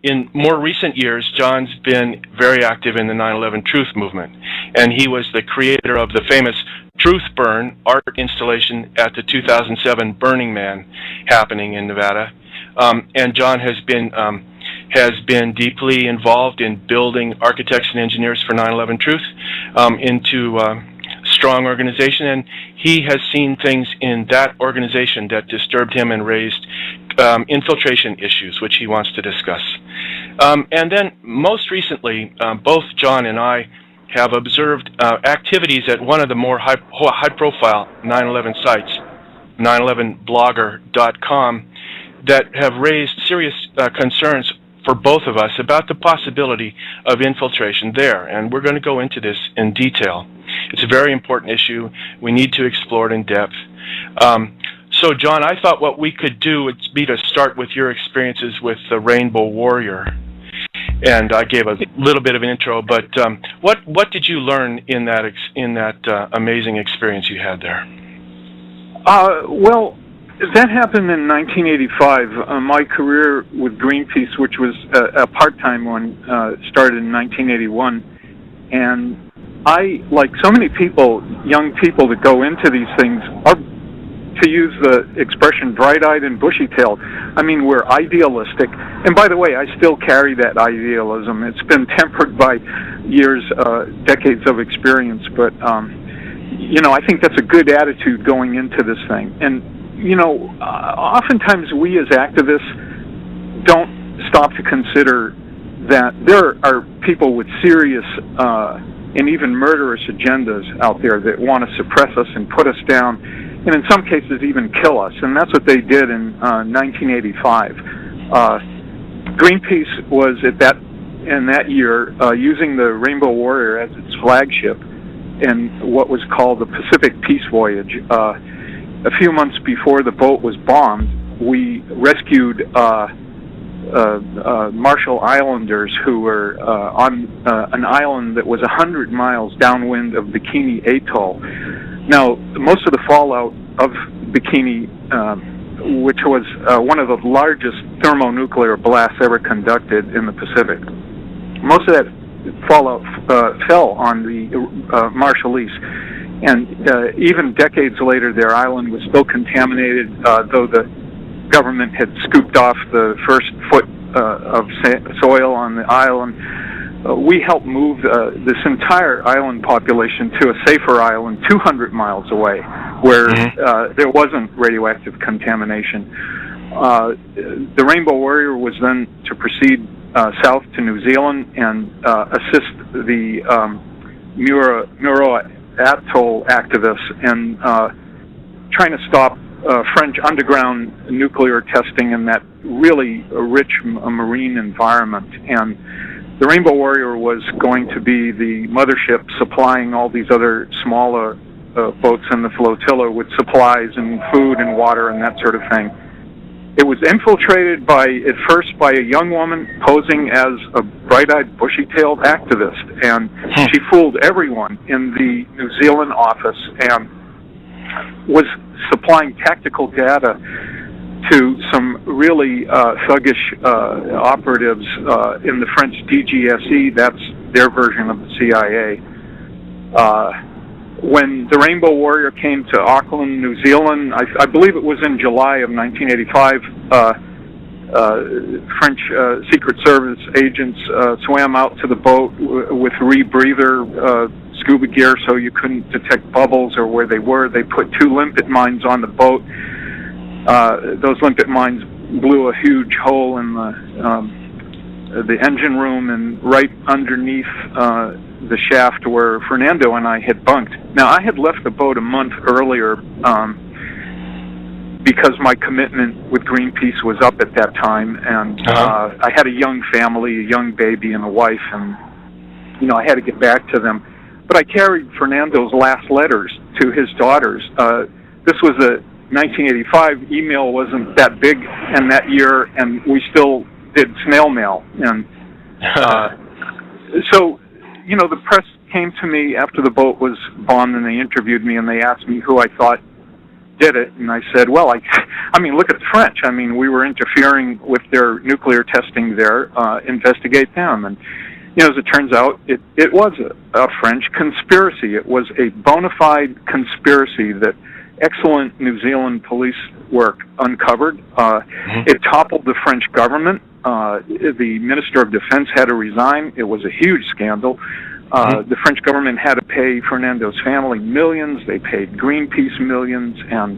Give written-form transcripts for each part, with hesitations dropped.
in more recent years, John's been very active in the 9/11 Truth movement, and he was the creator of the famous Truth Burn art installation at the 2007 Burning Man happening in Nevada. And John has been deeply involved in building architects and engineers for 9/11 Truth into strong organization, and he has seen things in that organization that disturbed him and raised infiltration issues, which he wants to discuss. And then most recently, both John and I have observed activities at one of the more high-profile 9/11 sites, 11blogger.com, that have raised serious concerns for both of us about the possibility of infiltration there. And we're going to go into this in detail. It's a very important issue. We need to explore it in depth. So, John, I thought what we could do would be to start with your experiences with the Rainbow Warrior. And I gave a little bit of an intro, but what did you learn in that amazing experience you had there? Well, that happened in 1985. My career with Greenpeace, which was a part-time one, started in 1981. And I, like so many people, young people that go into these things, are, to use the expression, bright-eyed and bushy-tailed. I mean, we're idealistic. And by the way, I still carry that idealism. It's been tempered by years, decades of experience. But, I think that's a good attitude going into this thing. And, oftentimes we as activists don't stop to consider that there are people with serious and even murderous agendas out there that want to suppress us and put us down, and in some cases even kill us. And that's what they did in 1985. Greenpeace was in that year using the Rainbow Warrior as its flagship in what was called the Pacific Peace Voyage. A few months before the boat was bombed, we rescued Marshall Islanders who were on an island that was 100 miles downwind of Bikini Atoll. Now, most of the fallout of Bikini, which was one of the largest thermonuclear blasts ever conducted in the Pacific, most of that fallout fell on the Marshallese. And even decades later, their island was still contaminated, though the government had scooped off the first foot of soil on the island. We helped move this entire island population to a safer island 200 miles away, where there wasn't radioactive contamination. The Rainbow Warrior was then to proceed south to New Zealand and assist the Mururoa Atoll activists in trying to stop French underground nuclear testing in that really rich marine environment. And the Rainbow Warrior was going to be the mothership supplying all these other smaller boats in the flotilla with supplies and food and water and that sort of thing. It was infiltrated at first by a young woman posing as a bright-eyed, bushy-tailed activist, and she fooled everyone in the New Zealand office and was supplying tactical data to some really thuggish operatives in the French DGSE. That's their version of the CIA. When the Rainbow Warrior came to Auckland, New Zealand, I believe it was in July of 1985, French Secret Service agents swam out to the boat with rebreather scuba gear so you couldn't detect bubbles or where they were. They put 2 limpet mines on the boat. Those limpet mines blew a huge hole in the engine room and right underneath the shaft where Fernando and I had bunked. Now, I had left the boat a month earlier because my commitment with Greenpeace was up at that time, and I had a young family, a young baby and a wife, and I had to get back to them. But I carried Fernando's last letters to his daughters. This was 1985. Email wasn't that big in that year, and we still did snail mail. And so, the press came to me after the boat was bombed, and they interviewed me, and they asked me who I thought did it, and I said, well, I mean, look at the French. I mean, we were interfering with their nuclear testing there. Investigate them. And, you know, as it turns out, it was a French conspiracy. It was a bona fide conspiracy that excellent New Zealand police work uncovered. It toppled the French government. The Minister of Defense had to resign. It was a huge scandal. The French government had to pay Fernando's family millions. They paid Greenpeace millions, and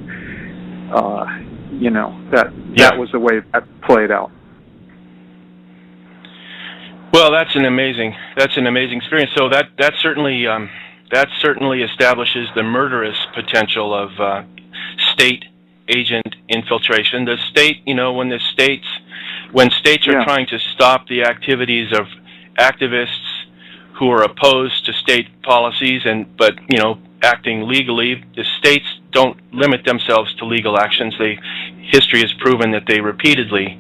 you know, that was the way that played out. Well, that's an amazing experience. So that certainly establishes the murderous potential of state agent infiltration. The state, you know, when states are trying to stop the activities of activists who are opposed to state policies, but you know, acting legally, the states don't limit themselves to legal actions. History has proven that they repeatedly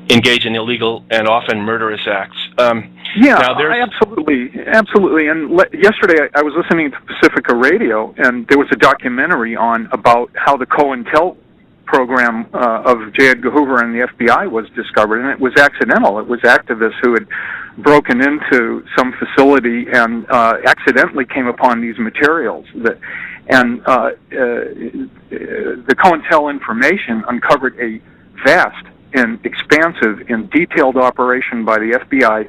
engage in illegal and often murderous acts. Absolutely. And yesterday I was listening to Pacifica Radio, and there was a documentary about how the COINTEL program of J. Edgar Hoover and the FBI was discovered, and it was accidental. It was activists who had broken into some facility and accidentally came upon these materials. The COINTEL information uncovered a vast and expansive and detailed operation by the FBI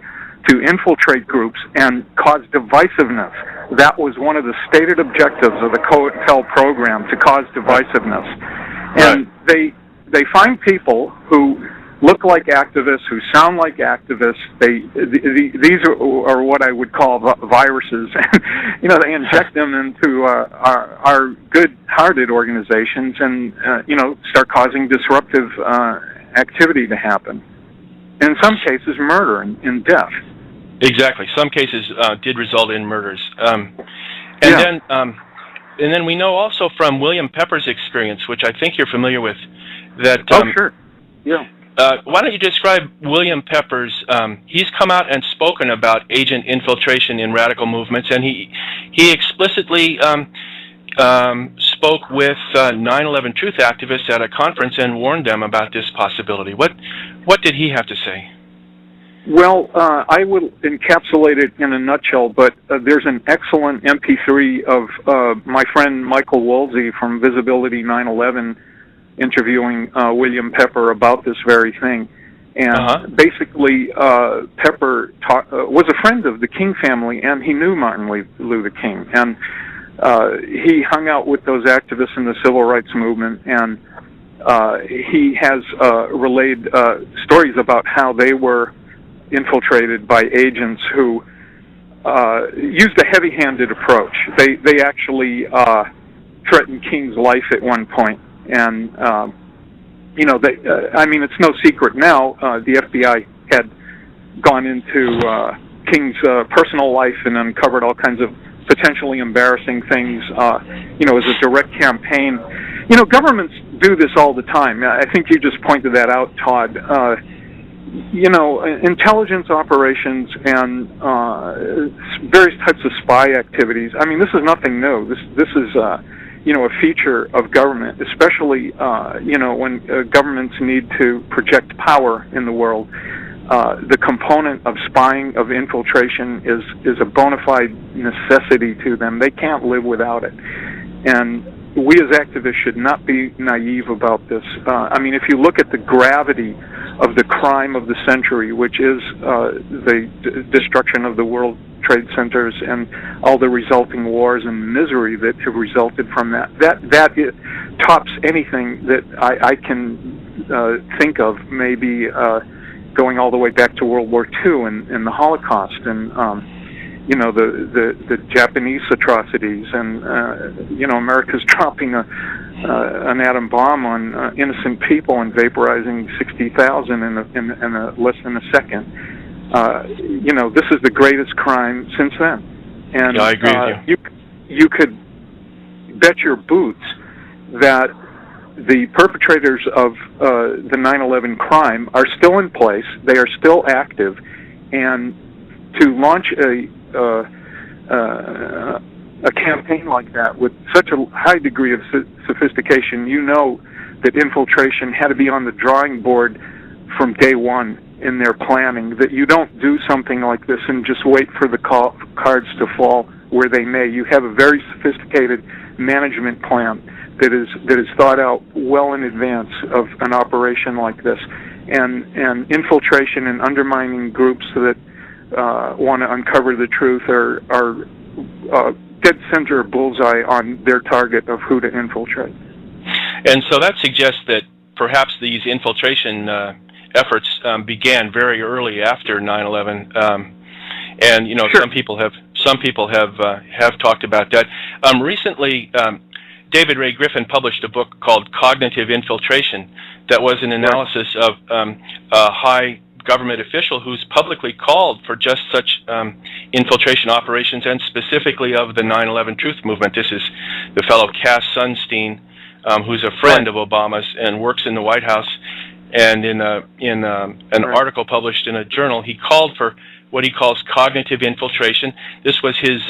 to infiltrate groups and cause divisiveness. That was one of the stated objectives of the COINTEL program, to cause divisiveness. And they find people who look like activists, who sound like activists. These are what I would call viruses. You know, they inject them into our good-hearted organizations, and you know, start causing disruptive activity to happen. In some cases, murder and death. Exactly. Some cases did result in murders. And then we know also from William Pepper's experience, which I think you're familiar with, that... sure. Yeah. Why don't you describe William Pepper's... he's come out and spoken about agent infiltration in radical movements, and he explicitly spoke with 9/11 Truth activists at a conference and warned them about this possibility. What did he have to say? Well, I will encapsulate it in a nutshell, but there's an excellent MP3 of my friend Michael Woolsey from Visibility 9/11 interviewing William Pepper about this very thing. And basically, Pepper was a friend of the King family, and he knew Martin Luther King. And he hung out with those activists in the civil rights movement, and he has relayed stories about how they were infiltrated by agents who used a heavy-handed approach. They actually threatened King's life at one point, and you know, I mean, it's no secret now. The FBI had gone into King's personal life and uncovered all kinds of potentially embarrassing things. You know, as a direct campaign. You know, governments do this all the time. I think you just pointed that out, Todd. You know, intelligence operations and various types of spy activities. I mean, this is nothing new. This is you know, a feature of government, especially you know, when governments need to project power in the world. The component of spying, of infiltration, is a bona fide necessity to them. They can't live without it, and we as activists should not be naive about this. I mean, if you look at the gravity of the crime of the century, which is the destruction of the World Trade Centers and all the resulting wars and misery that have resulted from that it tops anything that I can think of, maybe going all the way back to World War II and the Holocaust, and you know, the Japanese atrocities, and you know, America's dropping an atom bomb on innocent people and vaporizing 60,000 in less than a second. You know, this is the greatest crime since then. And I agree with you. You could bet your boots that the perpetrators of the 9/11 crime are still in place. They are still active, and to launch a campaign like that with such a high degree of sophistication, you know that infiltration had to be on the drawing board from day one in their planning, that you don't do something like this and just wait for the cards to fall where they may. You have a very sophisticated management plan that is thought out well in advance of an operation like this. And infiltration and undermining groups that want to uncover the truth are dead center bullseye on their target of who to infiltrate. And so that suggests that perhaps these infiltration efforts began very early after 9/11, and you know, sure. some people have talked about that. Recently, David Ray Griffin published a book called Cognitive Infiltration that was an analysis of a high government official who's publicly called for just such infiltration operations, and specifically of the 9/11 Truth Movement. This is the fellow Cass Sunstein, who's a friend of Obama's and works in the White House. And in an article published in a journal, he called for what he calls cognitive infiltration. This was his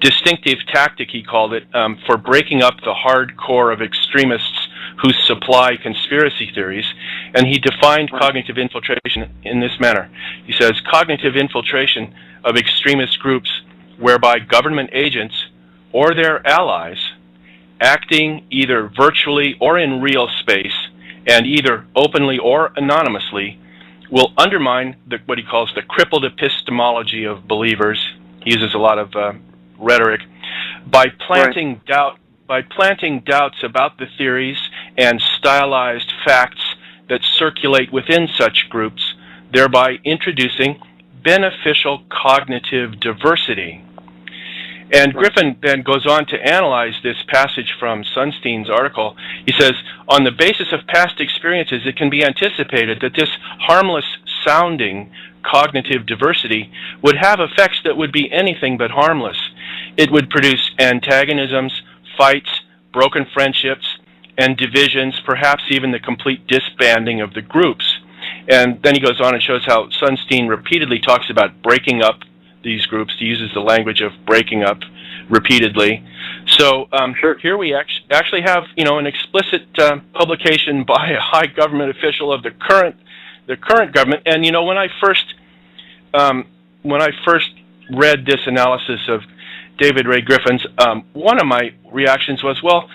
distinctive tactic, he called it, for breaking up the hard core of extremists who supply conspiracy theories. And he defined cognitive infiltration in this manner. He says, cognitive infiltration of extremist groups whereby government agents or their allies, acting either virtually or in real space, and either openly or anonymously, will undermine what he calls the crippled epistemology of believers. He uses a lot of rhetoric by planting doubts about the theories and stylized facts that circulate within such groups, thereby introducing beneficial cognitive diversity. And Griffin then goes on to analyze this passage from Sunstein's article. He says, on the basis of past experiences, it can be anticipated that this harmless-sounding cognitive diversity would have effects that would be anything but harmless. It would produce antagonisms, fights, broken friendships, and divisions, perhaps even the complete disbanding of the groups. And then he goes on and shows how Sunstein repeatedly talks about breaking up these groups. He uses the language of breaking up repeatedly. So here we actually have, you know, an explicit publication by a high government official of the current government. And you know, when I first read this analysis of David Ray Griffin's, one of my reactions was, well,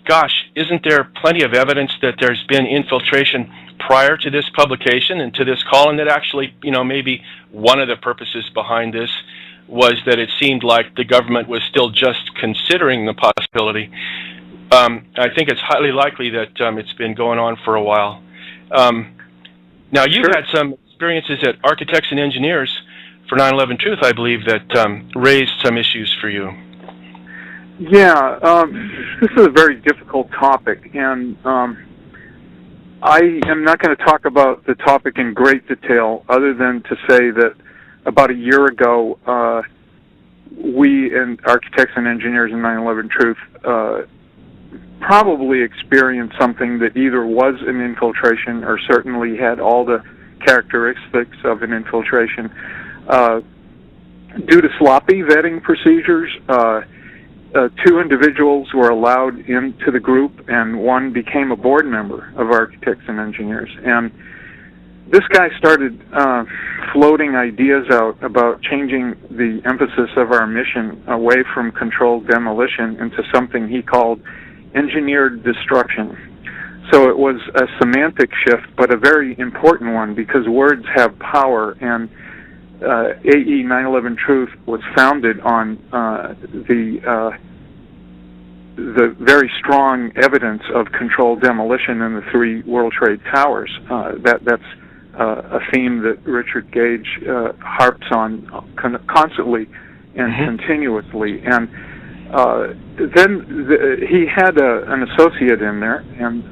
gosh, isn't there plenty of evidence that there's been infiltration prior to this publication and to this call, and that actually, you know, maybe one of the purposes behind this was that it seemed like the government was still just considering the possibility. I think it's highly likely that it's been going on for a while. Now, you've had some experiences at Architects and Engineers for 9/11 Truth, I believe, that raised some issues for you. Yeah, this is a very difficult topic, and I am not going to talk about the topic in great detail, other than to say that about a year ago, we in Architects and Engineers in 9/11 Truth probably experienced something that either was an infiltration or certainly had all the characteristics of an infiltration. Due to sloppy vetting procedures, 2 individuals were allowed into the group, and one became a board member of Architects and Engineers. And this guy started floating ideas out about changing the emphasis of our mission away from controlled demolition into something he called engineered destruction. So it was a semantic shift, but a very important one, because words have power, and AE 9/11 Truth was founded on the very strong evidence of controlled demolition in the 3 World Trade Towers. That's a theme that Richard Gage harps on constantly and continuously. And then he had an associate in there, and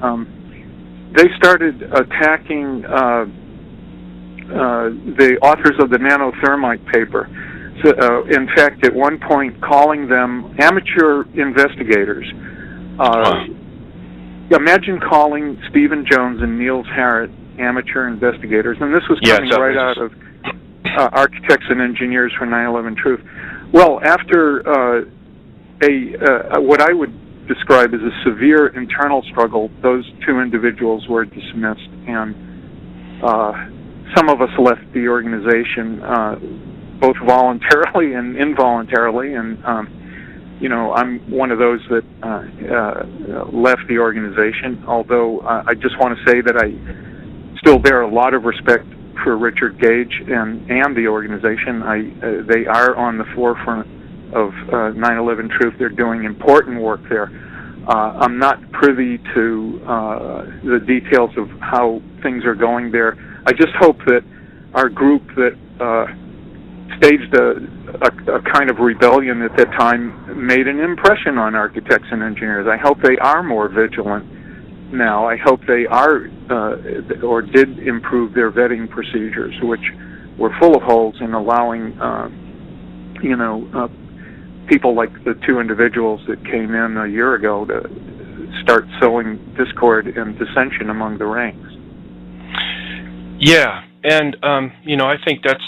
they started attacking the authors of the nanothermite paper. So, in fact, at one point, calling them amateur investigators. Imagine calling Stephen Jones and Niels Harrit amateur investigators, and this was coming right out of Architects and Engineers for 9/11 Truth. Well, after what I would describe as a severe internal struggle. Those two individuals were dismissed, and some of us left the organization, both voluntarily and involuntarily, and I'm one of those that left the organization, although I just want to say that I still bear a lot of respect for Richard Gage and the organization. They are on the forefront of 9/11 Truth. They're doing important work there. I'm not privy to the details of how things are going there. I just hope that our group that staged a kind of rebellion at that time made an impression on architects and engineers. I hope they are more vigilant now. I hope they are or did improve their vetting procedures, which were full of holes in allowing people like the two individuals that came in a year ago to start sowing discord and dissension among the ranks. Yeah, and I think that's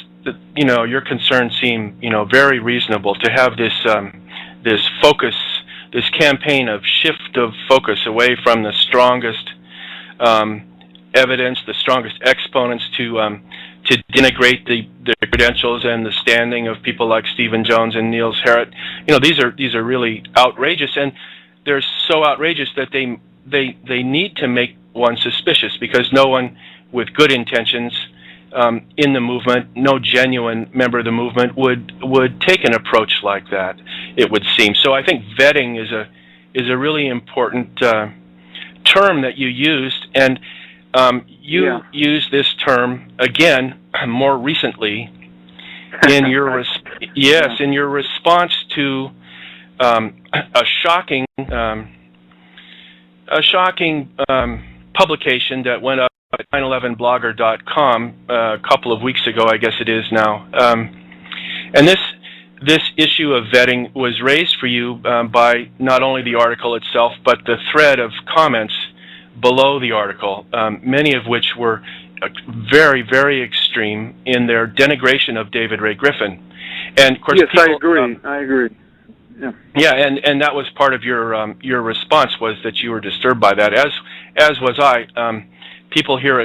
your concerns seem very reasonable. To have this focus, this campaign of shift of focus away from the strongest evidence, the strongest exponents, to denigrate the credentials and the standing of people like Stephen Jones and Niels Harrit. These are really outrageous, and they're so outrageous that they need to make one suspicious, because no one with good intentions in the movement, no genuine member of the movement would take an approach like that, it would seem. So I think vetting is a really important term that you used, and you used this term again more recently in your in your response to a shocking publication that went up at 911blogger.com a couple of weeks ago, I guess it is now. And this issue of vetting was raised for you by not only the article itself, but the thread of comments below the article, many of which were very, very extreme in their denigration of David Ray Griffin. And of course, yes, I agree. Yeah, and that was part of your response, was that you were disturbed by that, as was I. People here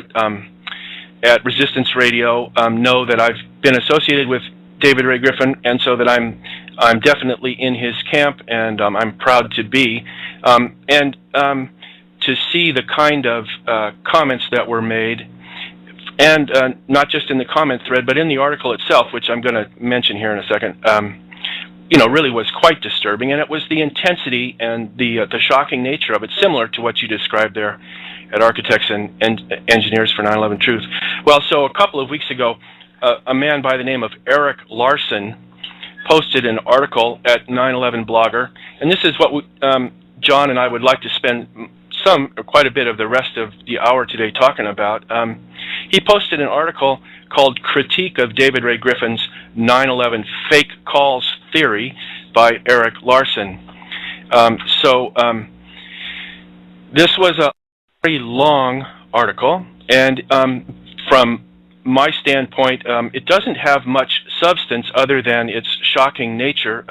at Resistance Radio know that I've been associated with David Ray Griffin, and so that I'm definitely in his camp, and I'm proud to be. And to see the kind of comments that were made, and not just in the comment thread, but in the article itself, which I'm going to mention here in a second, really was quite disturbing. And it was the intensity and the shocking nature of it, similar to what you described there at Architects and Engineers for 9/11 Truth. Well, so a couple of weeks ago, a man by the name of Eric Larson posted an article at 9/11 Blogger, and this is what John and I would like to spend quite a bit of the rest of the hour today talking about. He posted an article called "Critique of David Ray Griffin's 9/11 Fake Calls Theory" by Eric Larson. This was a very long article, and from my standpoint, it doesn't have much substance other than its shocking nature,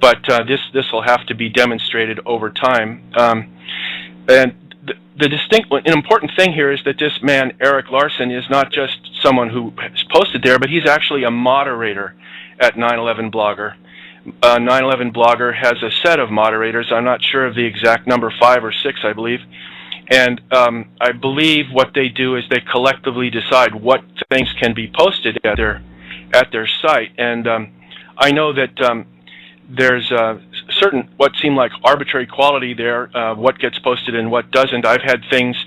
but this will have to be demonstrated over time. And an important thing here is that this man, Eric Larson, is not just someone who has posted there, but he's actually a moderator at 9/11 Blogger. 9/11 Blogger has a set of moderators. I'm not sure of the exact number, 5 or 6, I believe. And I believe what they do is they collectively decide what things can be posted at their site. And I know that there's certain what seem like arbitrary quality there, what gets posted and what doesn't. I've had things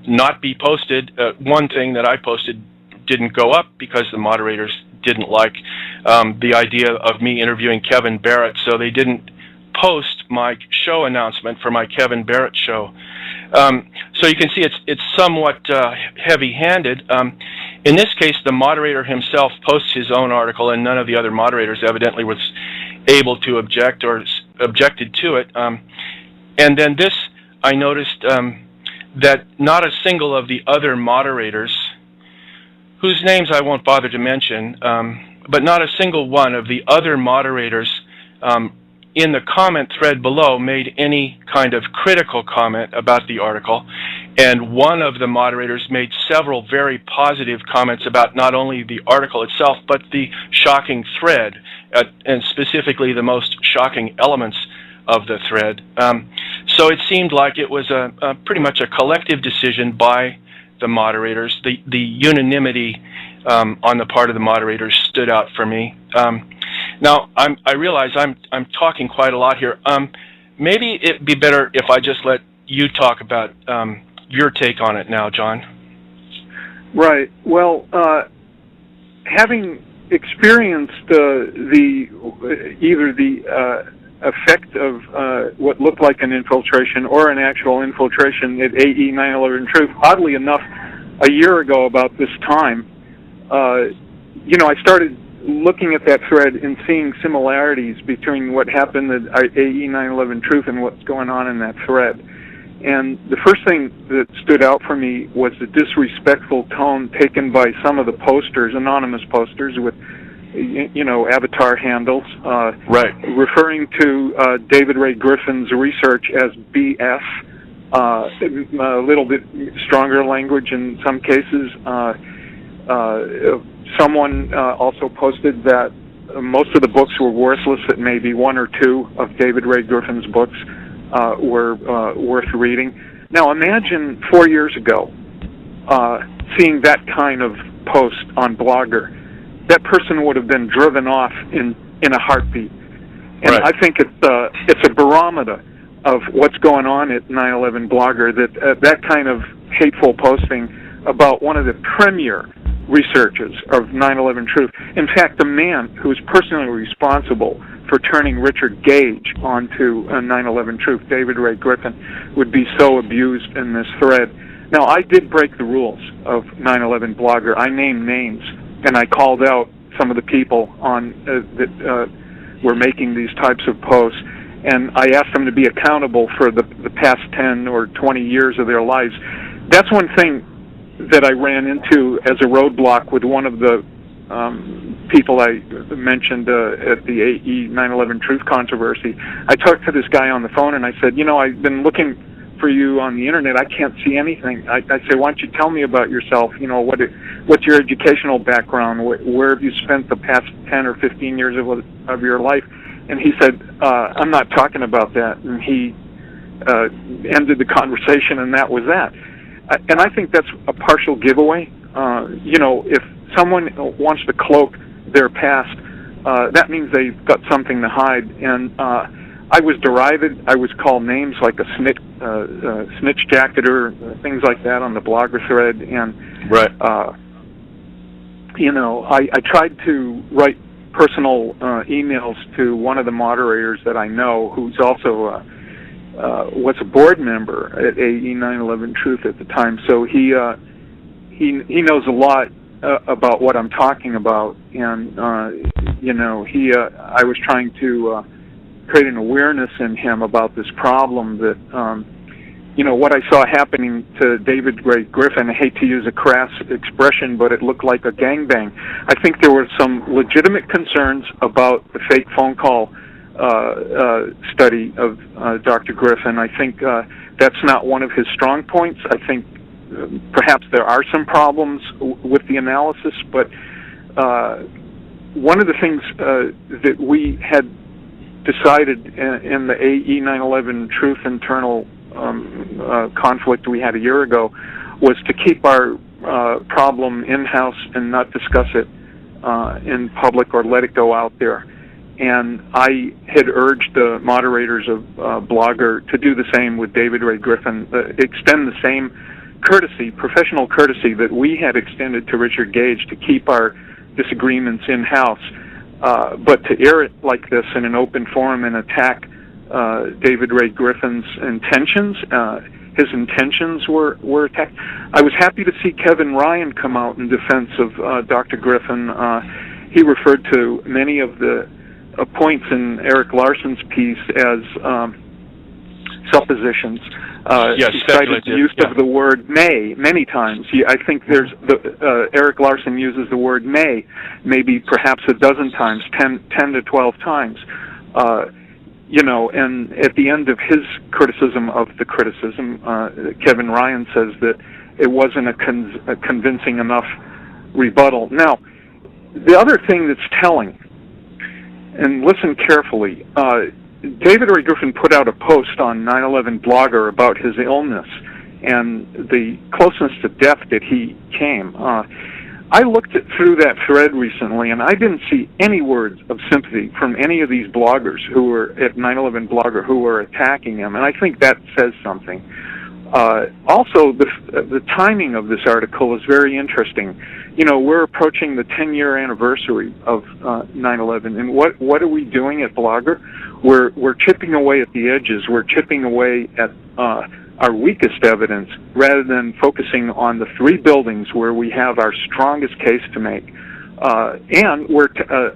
not be posted. One thing that I posted didn't go up because the moderators didn't like the idea of me interviewing Kevin Barrett, so they didn't post my show announcement for my Kevin Barrett show. So you can see it's somewhat heavy-handed. In this case, the moderator himself posts his own article, and none of the other moderators evidently was able to object or objected to it. And then this, I noticed that not a single of the other moderators, whose names I won't bother to mention, but not a single one of the other moderators in the comment thread below made any kind of critical comment about the article, and one of the moderators made several very positive comments about not only the article itself, but the shocking thread, and specifically the most shocking elements of the thread. So it seemed like it was a pretty much a collective decision by the moderators. The unanimity on the part of the moderators stood out for me. Now, I realize I'm talking quite a lot here. Maybe it'd be better if I just let you talk about your take on it now, John. Right. Well, having experienced either the effect of what looked like an infiltration or an actual infiltration at AE 9/11 Truth, oddly enough, a year ago about this time, I started looking at that thread and seeing similarities between what happened at AE 9/11 Truth and what's going on in that thread. And the first thing that stood out for me was the disrespectful tone taken by some of the posters, anonymous posters with, avatar handles, right, referring to David Ray Griffin's research as BS, a little bit stronger language in some cases. Someone also posted that most of the books were worthless, that maybe one or two of David Ray Griffin's books were worth reading. Now imagine 4 years ago seeing that kind of post on Blogger. That person would have been driven off in a heartbeat. And right. I think it's a barometer of what's going on at 9/11 Blogger, that kind of hateful posting about one of the premier researchers of 9/11 Truth. In fact, the man who is personally responsible for turning Richard Gage onto 9/11 Truth, David Ray Griffin, would be so abused in this thread. Now, I did break the rules of 9/11 Blogger. I named names, and I called out some of the people on that were making these types of posts, and I asked them to be accountable for the past 10 or 20 years of their lives. That's one thing that I ran into as a roadblock with one of the people I mentioned at the AE 9/11 Truth controversy. I talked to this guy on the phone and I said, I've been looking for you on the internet. I can't see anything. I say, why don't you tell me about yourself? What's your educational background? Where have you spent the past 10 or 15 years of your life? And he said, I'm not talking about that. And he ended the conversation, and that was that. And I think that's a partial giveaway. If someone wants to cloak their past, that means they've got something to hide. And I was derided. I was called names like a snitch jacketer, things like that on the Blogger thread. And right. I tried to write personal emails to one of the moderators that I know, who's also was a board member at AE 9/11 Truth at the time, so he knows a lot about what I'm talking about, and I was trying to create an awareness in him about this problem that what I saw happening to David Ray Griffin. I hate to use a crass expression, but it looked like a gangbang. I think there were some legitimate concerns about the fake phone call study of Dr. Griffin. I think that's not one of his strong points. I think perhaps there are some problems with the analysis, but one of the things that we had decided in the AE 9/11 Truth internal conflict we had a year ago was to keep our problem in-house and not discuss it in public or let it go out there. And I had urged the moderators of Blogger to do the same with David Ray Griffin, extend the same courtesy, professional courtesy that we had extended to Richard Gage to keep our disagreements in-house. But to air it like this in an open forum and attack David Ray Griffin's intentions, his intentions were attacked. I was happy to see Kevin Ryan come out in defense of Dr. Griffin. He referred to many of the points in Eric Larson's piece as suppositions. Yes, he cited the use of the word may many times. I think there's Eric Larson uses the word may maybe perhaps a dozen times, 10 to 12 times. And at the end of his criticism of the criticism, Kevin Ryan says that it wasn't a convincing enough rebuttal. Now, the other thing that's telling, and listen carefully, David Ray Griffin put out a post on 9/11 Blogger about his illness and the closeness to death that he came. I looked through that thread recently, and I didn't see any words of sympathy from any of these bloggers who were at 9/11 Blogger who were attacking him, and I think that says something. Also, the timing of this article is very interesting. We're approaching the 10-year anniversary of 9/11, and what are we doing at Blogger? We're chipping away at the edges. We're chipping away at our weakest evidence rather than focusing on the three buildings where we have our strongest case to make. And we're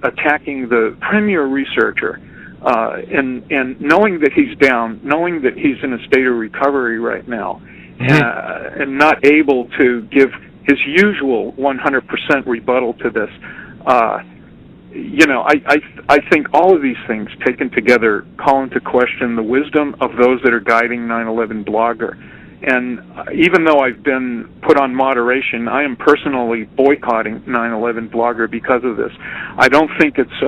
attacking the premier researcher. And knowing that he's down, knowing that he's in a state of recovery right now, and not able to give his usual 100% rebuttal to this, I think all of these things taken together call into question the wisdom of those that are guiding 9/11 Blogger. And even though I've been put on moderation, I am personally boycotting 9/11 Blogger because of this. I don't think it's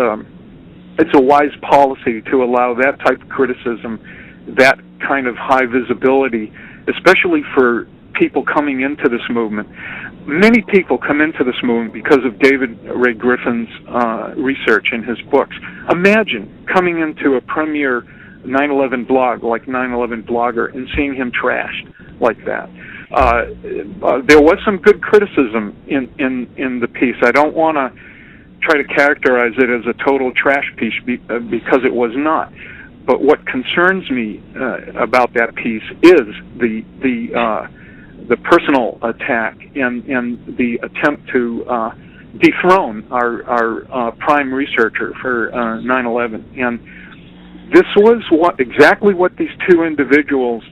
a wise policy to allow that type of criticism, that kind of high visibility, especially for people coming into this movement. Many people come into this movement because of David Ray Griffin's research in his books. Imagine coming into a premier 9/11 blog like 9/11 Blogger and seeing him trashed like that. There was some good criticism in the piece. I don't want to try to characterize it as a total trash piece because it was not. But what concerns me about that piece is the personal attack and the attempt to dethrone our prime researcher for 9/11. And this was exactly what these two individuals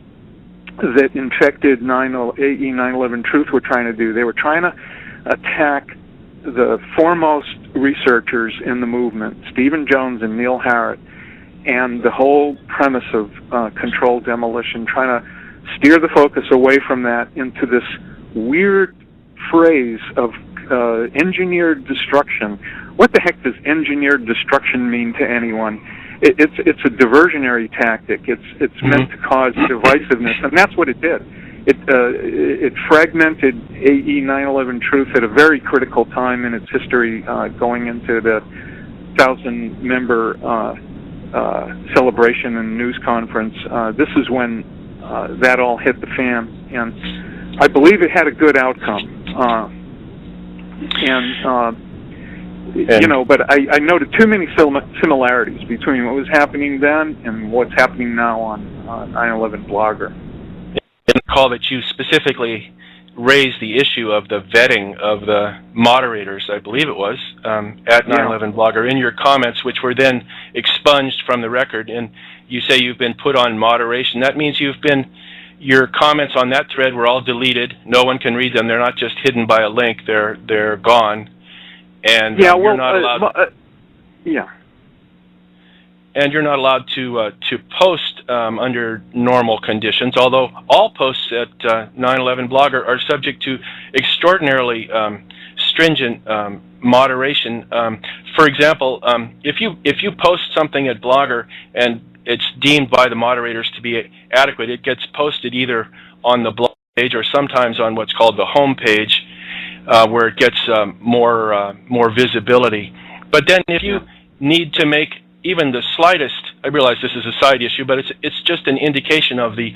that infected AE 9/11 Truth were trying to do. They were trying to attack the foremost researchers in the movement, Stephen Jones and Neil Harrod, and the whole premise of controlled demolition, trying to steer the focus away from that into this weird phrase of engineered destruction. What the heck does engineered destruction mean to anyone? It's a diversionary tactic. It's meant to cause divisiveness, and that's what it did. It fragmented AE 9/11 Truth at a very critical time in its history, going into the 1,000-member celebration and news conference. This is when that all hit the fan, and I believe it had a good outcome. But I noted too many similarities between what was happening then and what's happening now on 9/11 Blogger. I recall that you specifically raised the issue of the vetting of the moderators, I believe it was, at 9/11 Blogger in your comments, which were then expunged from the record. And you say you've been put on moderation. That means your comments on that thread were all deleted. No one can read them. They're not just hidden by a link. They're gone. And you're not allowed. And you're not allowed to post under normal conditions, although all posts at 9/11 Blogger are subject to extraordinarily stringent moderation. For example, if you post something at Blogger and it's deemed by the moderators to be adequate, it gets posted either on the blog page or sometimes on what's called the home page, where it gets more visibility. But then if you need to make even the slightest, I realize this is a side issue, but it's just an indication of the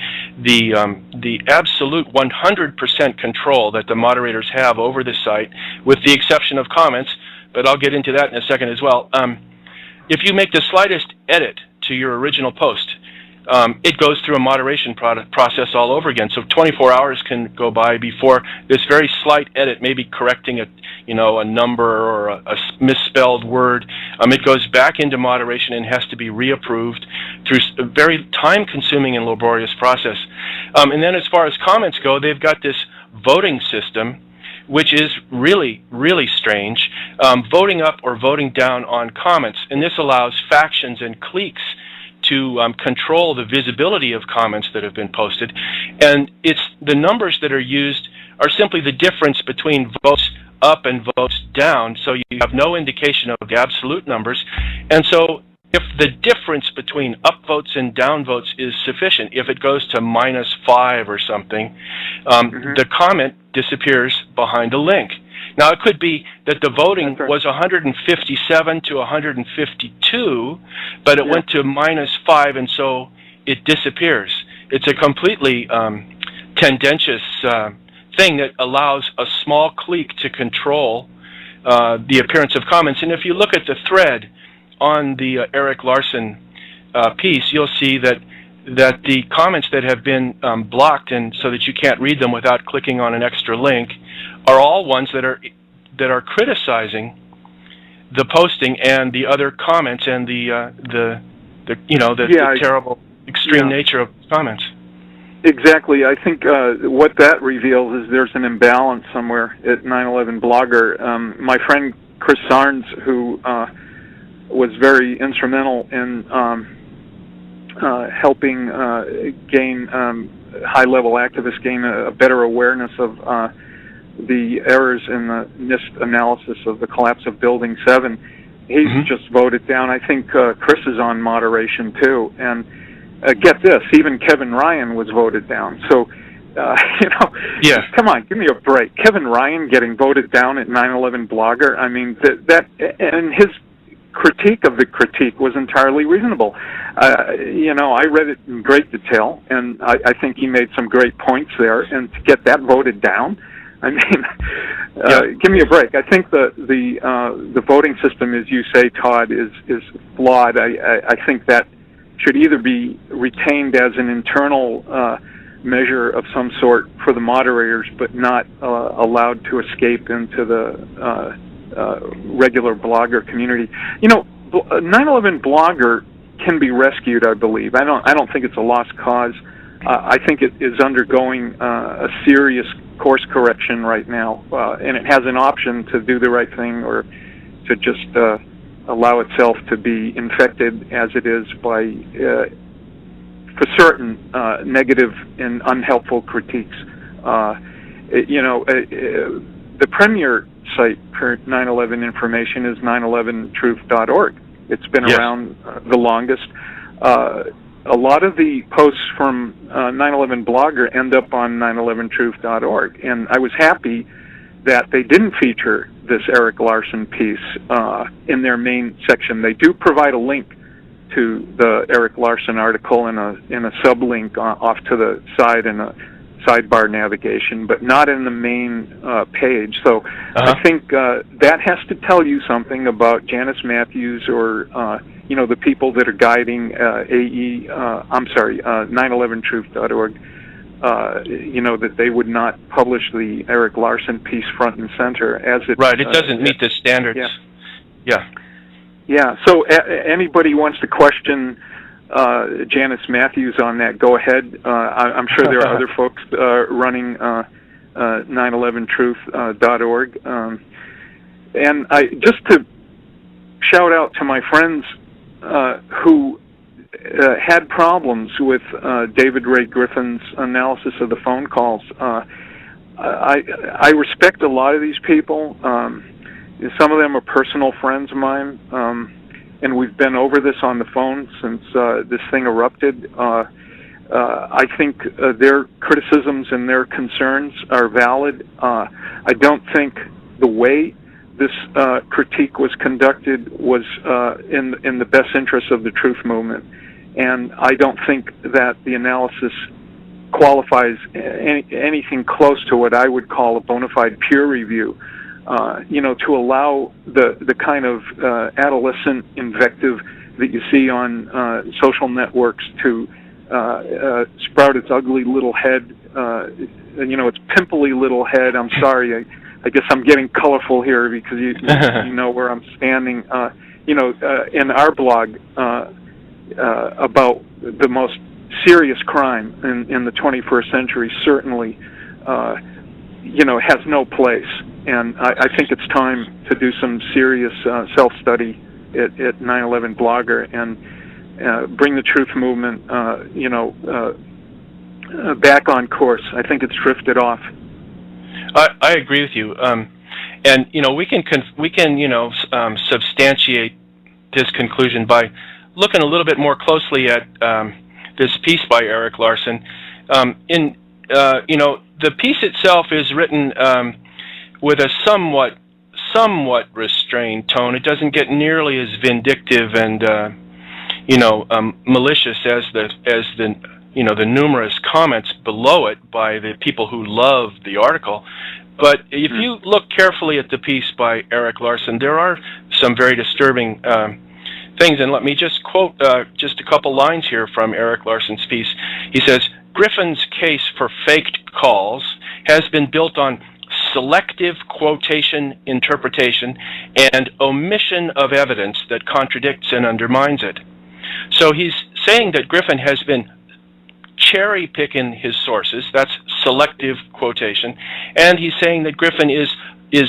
absolute 100% control that the moderators have over the site, with the exception of comments, but I'll get into that in a second as well. If you make the slightest edit to your original post, it goes through a moderation process all over again. So 24 hours can go by before this very slight edit, maybe correcting a number or a misspelled word. It goes back into moderation and has to be reapproved through a very time-consuming and laborious process. And then as far as comments go, they've got this voting system, which is really, really strange, voting up or voting down on comments. And this allows factions and cliques to control the visibility of comments that have been posted, and it's the numbers that are used are simply the difference between votes up and votes down, so you have no indication of the absolute numbers. And so if the difference between upvotes and downvotes is sufficient, if it goes to -5 or something, the comment disappears behind a link. Now, it could be that the voting was 157 to 152, but it went to -5, and so it disappears. It's a completely tendentious thing that allows a small clique to control the appearance of comments. And if you look at the thread on the Erik Larson piece, you'll see that the comments that have been blocked, and so that you can't read them without clicking on an extra link, are all ones that are criticizing the posting and the other comments and the terrible extreme nature of comments. Exactly. I think what that reveals is there's an imbalance somewhere at 9/11 Blogger. My friend Chris Sarnes, who was very instrumental in helping high-level activists gain a better awareness of the errors in the NIST analysis of the collapse of Building 7. He's just voted down. I think Chris is on moderation too. And get this, even Kevin Ryan was voted down. So, come on, give me a break. Kevin Ryan getting voted down at 9/11 Blogger. I mean, that and his critique of the critique was entirely reasonable. I read it in great detail, and I think he made some great points there. And to get that voted down, I mean, give me a break. I think the voting system, as you say, Todd, is flawed. I think that should either be retained as an internal measure of some sort for the moderators, but not allowed to escape into the regular blogger community. 9/11 Blogger can be rescued, I believe. I don't think it's a lost cause. I think it is undergoing a serious course correction right now, and it has an option to do the right thing or to just allow itself to be infected as it is by, for certain, negative and unhelpful critiques. The premier site for 9/11 information is 911truth.org. It's been around the longest. A lot of the posts from 9/11 Blogger end up on 911truth.org, and I was happy that they didn't feature this Erik Larson piece in their main section. They do provide a link to the Erik Larson article in a sublink off to the side in a sidebar navigation, but not in the main page. So I think that has to tell you something about Janice Matthews or the people that are guiding 911truth.org. That they would not publish the Erik Larson piece front and center as it. Right. It doesn't meet the standards. Yeah. So anybody wants to question Janice Matthews on that, go ahead. I'm sure there are other folks running 911truth.org. And just to shout out to my friends who had problems with David Ray Griffin's analysis of the phone calls. I respect a lot of these people. Some of them are personal friends of mine, and we've been over this on the phone since this thing erupted. I think their criticisms and their concerns are valid. I don't think the way this critique was conducted was in the best interest of the truth movement. And I don't think that the analysis qualifies anything close to what I would call a bona fide peer review. To allow the kind of adolescent invective that you see on social networks to sprout its ugly little head, its pimply little head. I'm sorry, I guess I'm getting colorful here because you know where I'm standing. In our blog about the most serious crime in the 21st century, certainly, has no place. And I think it's time to do some serious self-study at 9/11 Blogger and bring the truth movement, back on course. I think it's drifted off. I agree with you, and we can substantiate this conclusion by looking a little bit more closely at this piece by Erik Larson. The piece itself is written with a somewhat restrained tone. It doesn't get nearly as vindictive and malicious as the numerous comments below it by the people who love the article. But if you look carefully at the piece by Erik Larson, there are some very disturbing things. And let me just quote just a couple lines here from Erik Larson's piece. He says, Griffin's case for faked calls has been built on selective quotation interpretation and omission of evidence that contradicts and undermines it. So he's saying that Griffin has been cherry-picking his sources, that's selective quotation, and he's saying that Griffin is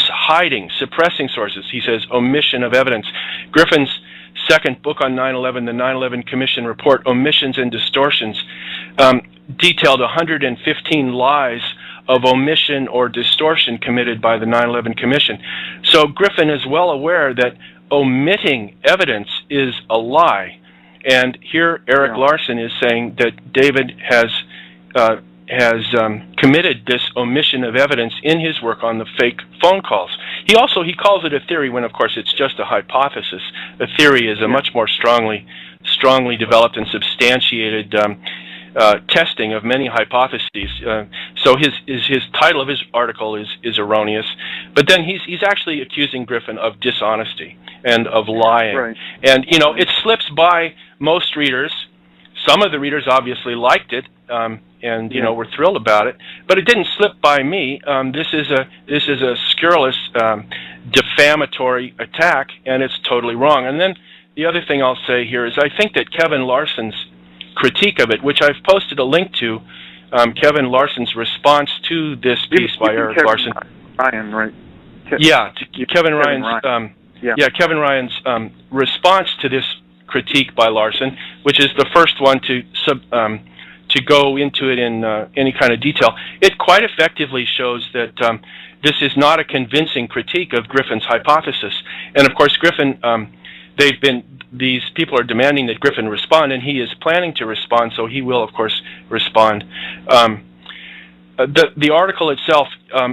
hiding, suppressing sources. He says omission of evidence. Griffin's second book on 9/11, the 9/11 Commission Report, Omissions and Distortions, detailed 115 lies of omission or distortion committed by the 9/11 Commission. So Griffin is well aware that omitting evidence is a lie. And here Erik Larson is saying that David has committed this omission of evidence in his work on the fake phone calls. He calls it a theory when, of course, it's just a hypothesis. A theory is a much more strongly developed and substantiated testing of many hypotheses. So his title of his article is erroneous, but then he's actually accusing Griffin of dishonesty and of lying. Right. And it slips by most readers. Some of the readers obviously liked it, and were thrilled about it, but it didn't slip by me. This is a scurrilous, defamatory attack, and it's totally wrong. And then the other thing I'll say here is I think that Kevin Larson's critique of it, which I've posted a link to, Kevin Larson's response to this piece by Erik Larson. Ryan, right? Kevin Ryan's Kevin Ryan's response to this critique by Larson, which is the first one to go into it in any kind of detail. It quite effectively shows that this is not a convincing critique of Griffin's hypothesis. And of course, Griffin, these people are demanding that Griffin respond, and he is planning to respond, so he will, of course, respond. The article itself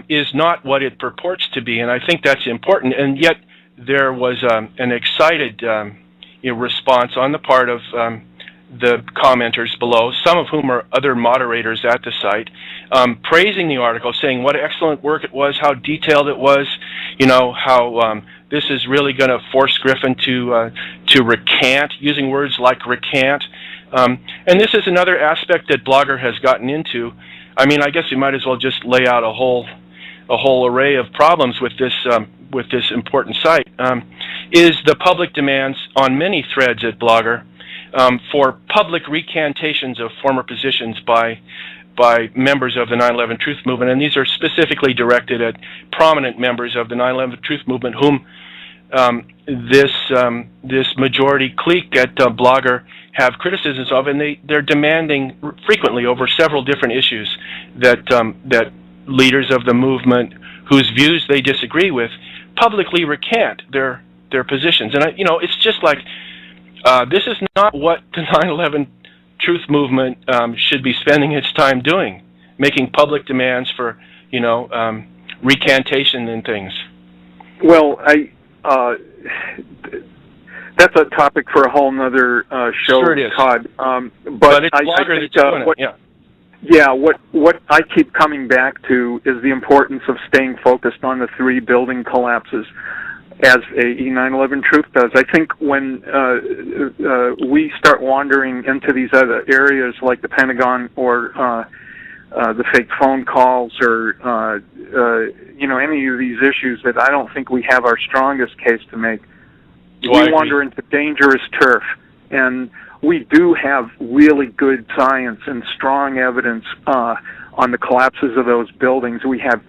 is not what it purports to be, and I think that's important. And yet, there was an excited response on the part of the commenters below, some of whom are other moderators at the site, praising the article, saying what excellent work it was, how detailed it was, how this is really going to force Griffin to recant, using words like recant. And this is another aspect that Blogger has gotten into. I mean, I guess we might as well just lay out a whole array of problems with this important site. Is the public demands on many threads at Blogger for public recantations of former positions by members of the 9/11 Truth Movement, and these are specifically directed at prominent members of the 9/11 Truth Movement, whom this majority clique at Blogger have criticisms of, and they're demanding frequently over several different issues that leaders of the movement whose views they disagree with publicly recant their positions. And it's just like this is not what the 9/11 Truth Movement should be spending its time doing, making public demands for recantation and things. Well, that's a topic for a whole nother show, sure it is. Todd. But it's Blogger that's doing it. Yeah, what I keep coming back to is the importance of staying focused on the 3 building collapses, as AE 9/11 Truth does. I think when we start wandering into these other areas like the Pentagon or the fake phone calls or any of these issues that I don't think we have our strongest case to make, we wander into dangerous turf. And we do have really good science and strong evidence on the collapses of those buildings. We have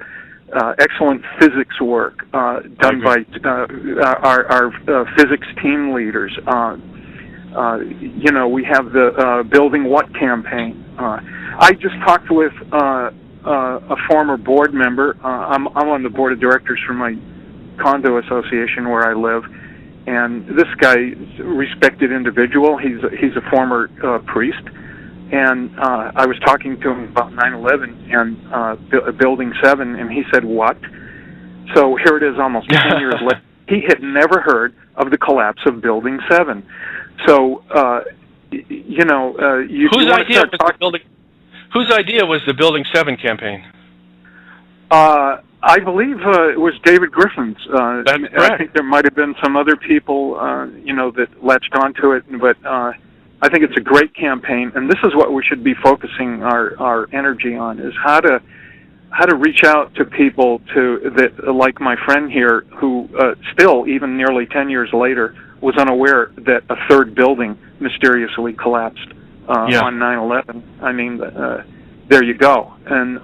excellent physics work done by our physics team leaders. we have the Building What campaign. I just talked with a former board member. I'm on the board of directors for my condo association where I live, and this guy is a respected individual. He's a former priest, and I was talking to him about 9/11 and Building 7, and he said, "What?" So here it is, almost 10 years later. He had never heard of the collapse of Building 7. So, Whose idea was the Building 7 campaign? I believe it was David Griffin's. That's correct. I think there might have been some other people, that latched onto it, but I think it's a great campaign, and this is what we should be focusing our energy on: is how to reach out to people that, like my friend here, who still, even nearly 10 years later, was unaware that a third building mysteriously collapsed on 9/11. I mean, there you go. And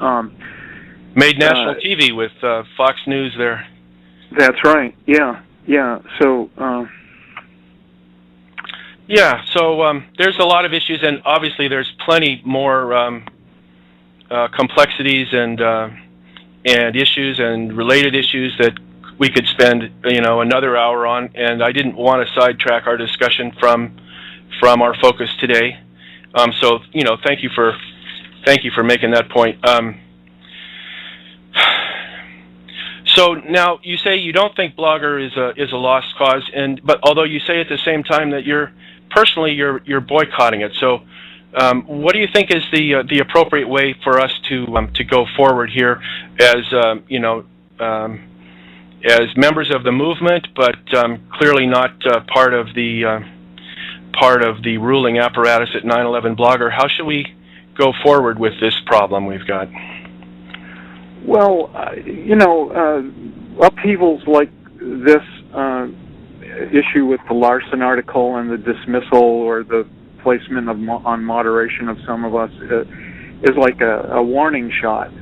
made national TV with Fox News there. That's right. Yeah. So. There's a lot of issues, and obviously there's plenty more complexities and issues and related issues that we could spend another hour on, and I didn't want to sidetrack our discussion from our focus today. So thank you for making that point. So now you say you don't think Blogger is a lost cause, but although you say at the same time that you're boycotting it. So what do you think is the appropriate way for us to go forward here as members of the movement, but clearly not part of the ruling apparatus at 9/11 Blogger? How should we go forward with this problem we've got? Well, upheavals like this issue with the Larson article and the dismissal or the placement on moderation of some of us is like a warning shot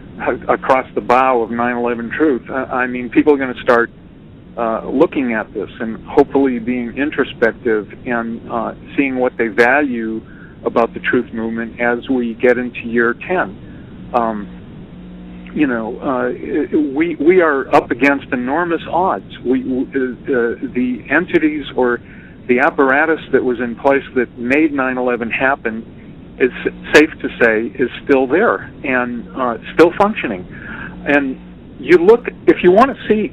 across the bow of 9/11 Truth. I mean, people are going to start looking at this and hopefully being introspective and seeing what they value about the truth movement as we get into year 10. We are up against enormous odds. The entities or the apparatus that was in place that made 9/11 happen, it's safe to say, is still there and still functioning. And if you want to see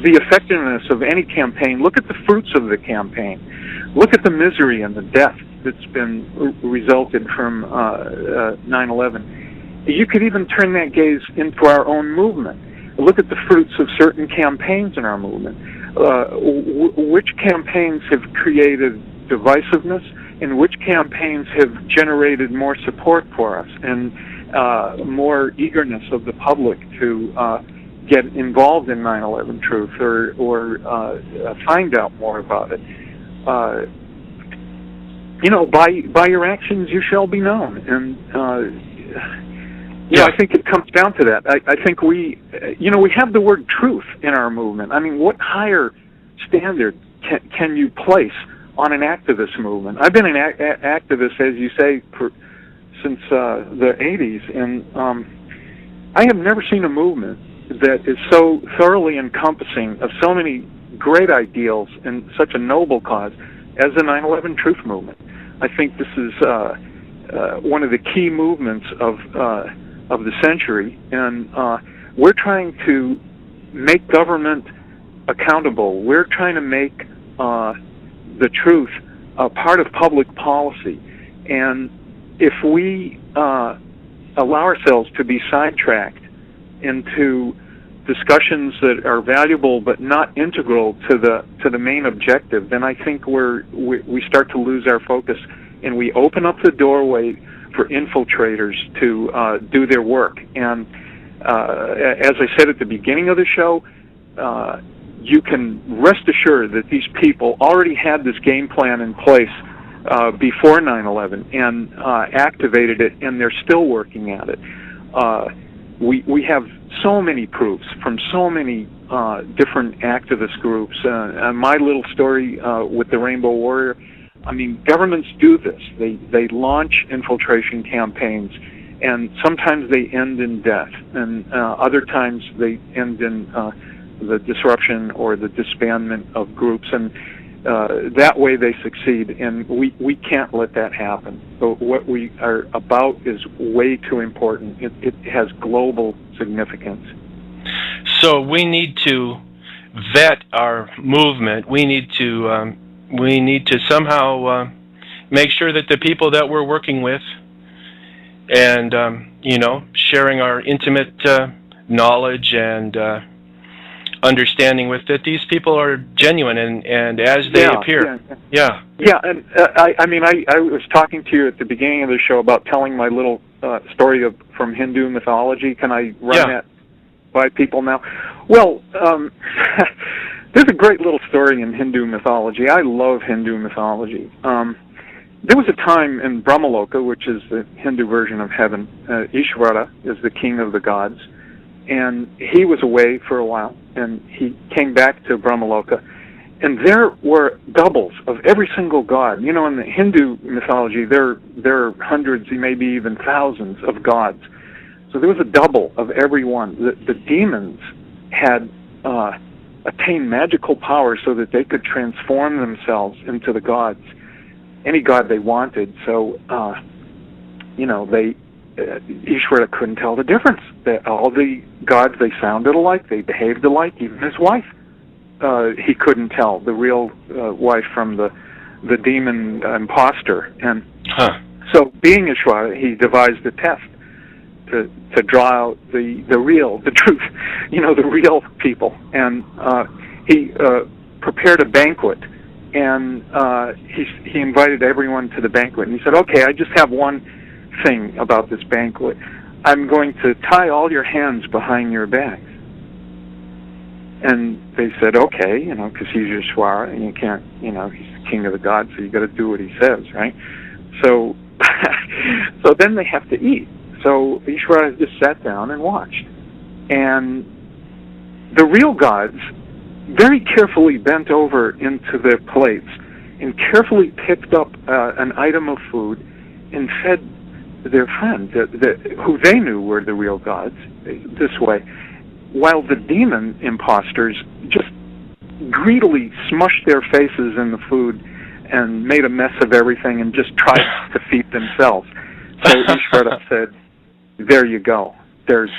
the effectiveness of any campaign, look at the fruits of the campaign. Look at the misery and the death that's been resulted from 9/11. You could even turn that gaze into our own movement. Look at the fruits of certain campaigns in our movement. Which campaigns have created divisiveness, and which campaigns have generated more support for us and more eagerness of the public to get involved in 9/11 Truth or find out more about it. By your actions you shall be known, and I think it comes down to that. I think we have the word truth in our movement. I mean, what higher standard can you place on an activist movement? I've been an activist, as you say, since the 80s, and I have never seen a movement that is so thoroughly encompassing of so many great ideals and such a noble cause as the 9/11 Truth movement. I think this is one of the key movements of the century, and we're trying to make government accountable. We're trying to make the truth a part of public policy, and if we allow ourselves to be sidetracked into discussions that are valuable but not integral to the main objective, then I think we start to lose our focus, and we open up the doorway for infiltrators to do their work. And as I said at the beginning of the show, you can rest assured that these people already had this game plan in place before 9/11 and activated it, and they're still working at it. We have so many proofs from so many different activist groups. My little story with the Rainbow Warrior, I mean, governments do this. They launch infiltration campaigns, and sometimes they end in death, and other times they end in the disruption or the disbandment of groups, and that way they succeed, and we can't let that happen. So what we are about is way too important. It has global significance. So we need to vet our movement. We need to somehow make sure that the people that we're working with and sharing our intimate knowledge and understanding with, that these people are genuine and as they appear. Yeah, and I was talking to you at the beginning of the show about telling my little story from Hindu mythology. Can I run that by people now? Well, there's a great little story in Hindu mythology. I love Hindu mythology. There was a time in Brahmaloka, which is the Hindu version of heaven. Ishvara is the king of the gods, and he was away for a while, and he came back to Brahmaloka, and there were doubles of every single god. You know, in the Hindu mythology, there are hundreds, maybe even thousands of gods. So there was a double of every one. The demons had attained magical power so that they could transform themselves into the gods, any god they wanted. So, Ishvara couldn't tell the difference. All the gods, they sounded alike, they behaved alike, even his wife. He couldn't tell the real wife from the demon imposter. And so, being Ishvara, he devised a test to draw out the truth, the real people. And he prepared a banquet, and he invited everyone to the banquet. And he said, "Okay, I just have one thing about this banquet. I'm going to tie all your hands behind your backs." And they said, "Okay," because he's Ishvara, and you can't, he's the king of the gods, so you got to do what he says, right? So, so then they have to eat. So Ishvara just sat down and watched. And the real gods very carefully bent over into their plates and carefully picked up an item of food and fed their friend, who they knew were the real gods, this way, while the demon imposters just greedily smushed their faces in the food and made a mess of everything and just tried to feed themselves. So Ishvara said, "There you go.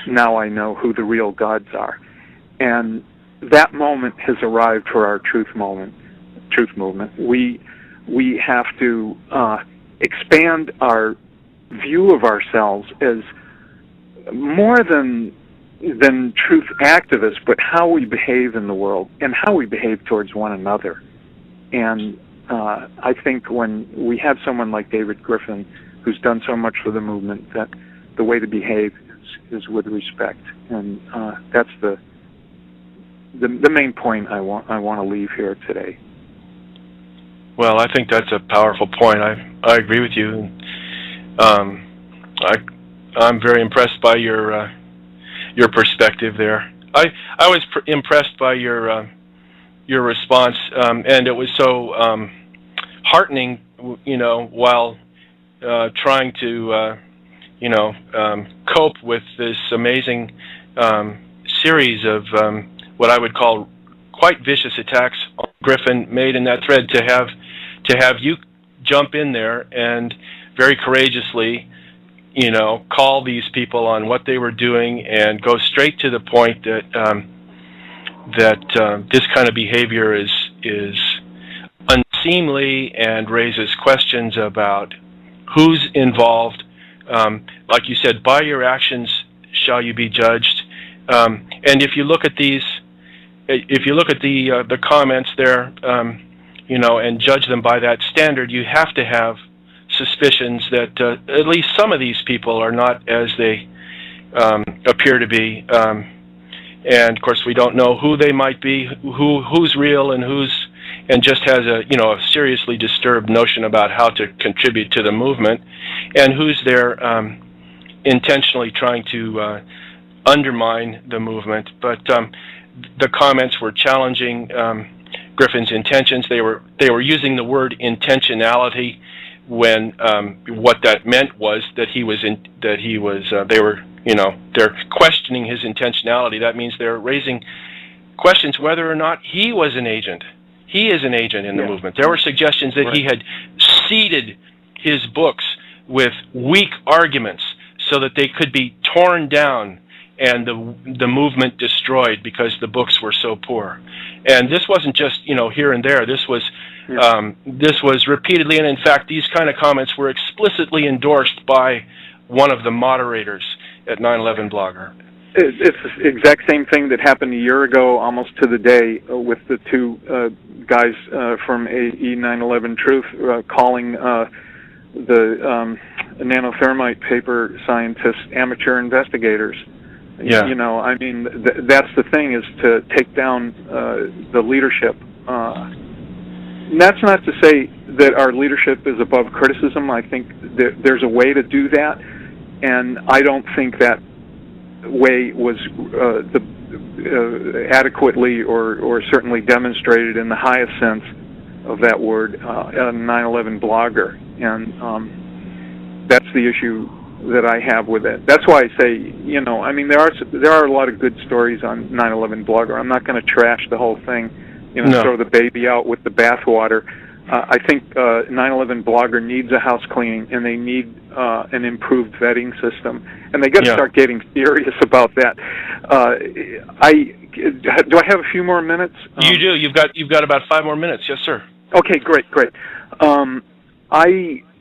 Now I know who the real gods are." And that moment has arrived for our truth movement. We have to expand our view of ourselves as more than truth activists, but how we behave in the world and how we behave towards one another. And I think when we have someone like David Griffin, who's done so much for the movement, that the way to behave is with respect, and that's the main point I want to leave here today. Well, I think that's a powerful point. I agree with you. I'm very impressed by your perspective there. I was impressed by your response, and it was so heartening, while trying to cope with this amazing series of what I would call quite vicious attacks on Griffin made in that thread. To have you jump in there and very courageously, call these people on what they were doing and go straight to the point that this kind of behavior is unseemly and raises questions about who's involved. Like you said, by your actions shall you be judged. And if you look at the comments there, and judge them by that standard, you have to have suspicions that at least some of these people are not as they appear to be. And of course, we don't know who they might be, who's real and just has a seriously disturbed notion about how to contribute to the movement, and who's there intentionally trying to undermine the movement. But the comments were challenging Griffin's intentions. They were using the word intentionality when what that meant was that they're questioning his intentionality. That means they're raising questions whether or not he was an agent. He is an agent in the movement. There were suggestions that he had seeded his books with weak arguments so that they could be torn down and the movement destroyed because the books were so poor. And this wasn't just, here and there. This was repeatedly, and in fact, these kind of comments were explicitly endorsed by one of the moderators at 9/11 Blogger. It's the exact same thing that happened a year ago, almost to the day, with the two guys from AE 9/11 Truth calling the nanothermite paper scientists amateur investigators. Yeah. That's the thing, is to take down the leadership. That's not to say that our leadership is above criticism. I think there's a way to do that, and I don't think that way was adequately or certainly demonstrated in the highest sense of that word on 9/11 Blogger, and that's the issue that I have with it. That's why I say, there are a lot of good stories on 9/11 Blogger. I'm not going to trash the whole thing, throw the baby out with the bathwater. I think 9/11 Blogger needs a house cleaning, and they need an improved vetting system, and they got to start getting serious about that. Do I have a few more minutes? You do. You've got about 5 more minutes. Yes, sir. Okay, great.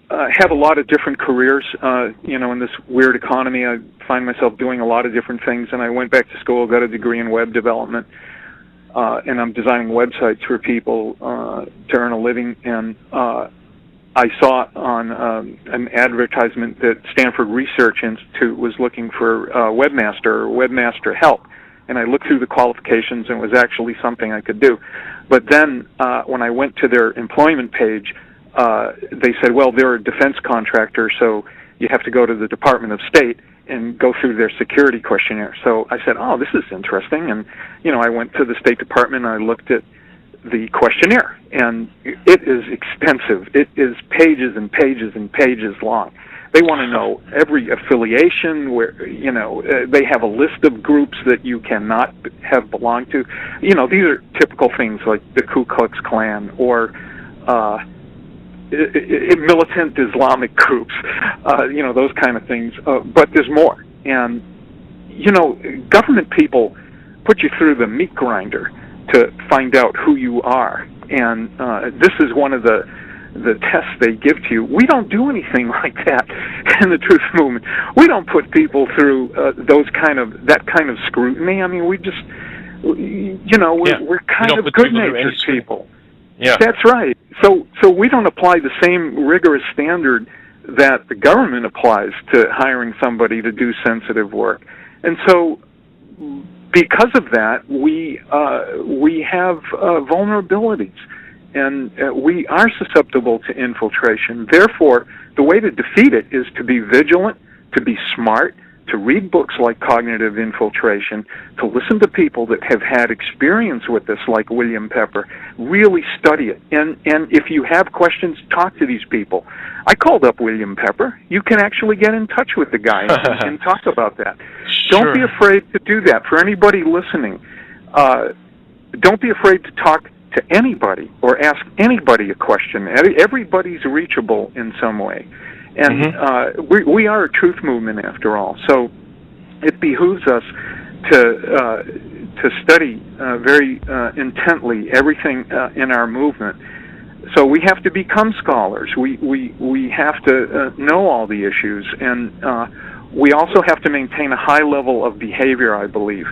I have a lot of different careers. In this weird economy, I find myself doing a lot of different things, and I went back to school, got a degree in web development, and I'm designing websites for people to earn a living. And I saw on an advertisement that Stanford Research Institute was looking for webmaster help. And I looked through the qualifications, and it was actually something I could do. But then when I went to their employment page, they said, well, they're a defense contractor, so you have to go to the Department of State and go through their security questionnaire. So I said, oh, this is interesting. And, I went to the State Department, and I looked at the questionnaire, and it is extensive. It is pages and pages and pages long. They want to know every affiliation, where, they have a list of groups that you cannot have belonged to. These are typical things like the Ku Klux Klan or militant Islamic groups, those kind of things. But there's more. And, government people put you through the meat grinder to find out who you are. And this is one of the tests they give to you. We don't do anything like that in the truth movement. We don't put people through that kind of scrutiny. I mean, we just, we're kind of good-natured people. Yeah, that's right. So we don't apply the same rigorous standard that the government applies to hiring somebody to do sensitive work. And so, because of that, we have vulnerabilities, and we are susceptible to infiltration. Therefore, the way to defeat it is to be vigilant, to be smart, to read books like Cognitive Infiltration, to listen to people that have had experience with this, like William Pepper. Really study it. And if you have questions, talk to these people. I called up William Pepper. You can actually get in touch with the guy and talk about that. Sure. Don't be afraid to do that. For anybody listening, don't be afraid to talk to anybody or ask anybody a question. Everybody's reachable in some way. And we are a truth movement, after all. So it behooves us to study very intently everything in our movement. So we have to become scholars. We have to know all the issues, and we also have to maintain a high level of behavior, I believe,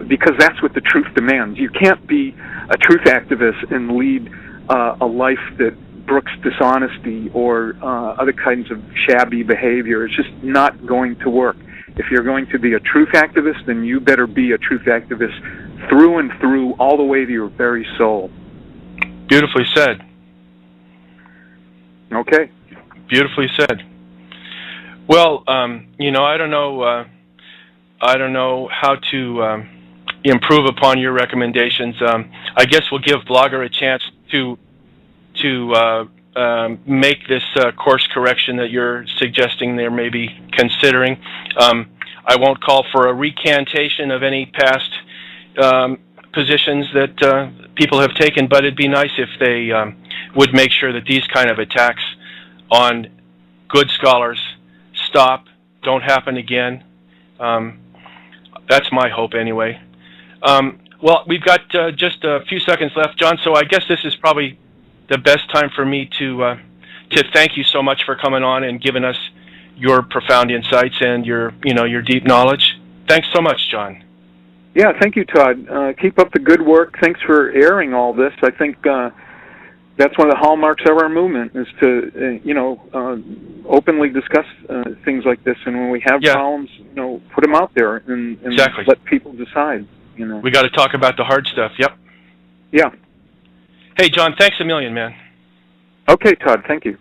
because that's what the truth demands. You can't be a truth activist and lead a life that brooks dishonesty or other kinds of shabby behavior. It's just not going to work. If you're going to be a truth activist, then you better be a truth activist through and through, all the way to your very soul. Beautifully said. Okay. Beautifully said. Well, I don't know how to improve upon your recommendations. I guess we'll give Blogger a chance to make this course correction that you're suggesting they're maybe considering. I won't call for a recantation of any past positions that people have taken, but it'd be nice if they would make sure that these kind of attacks on good scholars stop, don't happen again. That's my hope anyway. Well, we've got just a few seconds left, John, so I guess this is probably the best time for me to thank you so much for coming on and giving us your profound insights and your deep knowledge. Thanks so much, John. Yeah, thank you, Todd. Keep up the good work. Thanks for airing all this. I think that's one of the hallmarks of our movement is to, openly discuss things like this. And when we have problems, put them out there and exactly. Let people decide. We got to talk about the hard stuff. Yep. Yeah. Hey, John, thanks a million, man. Okay, Todd. Thank you.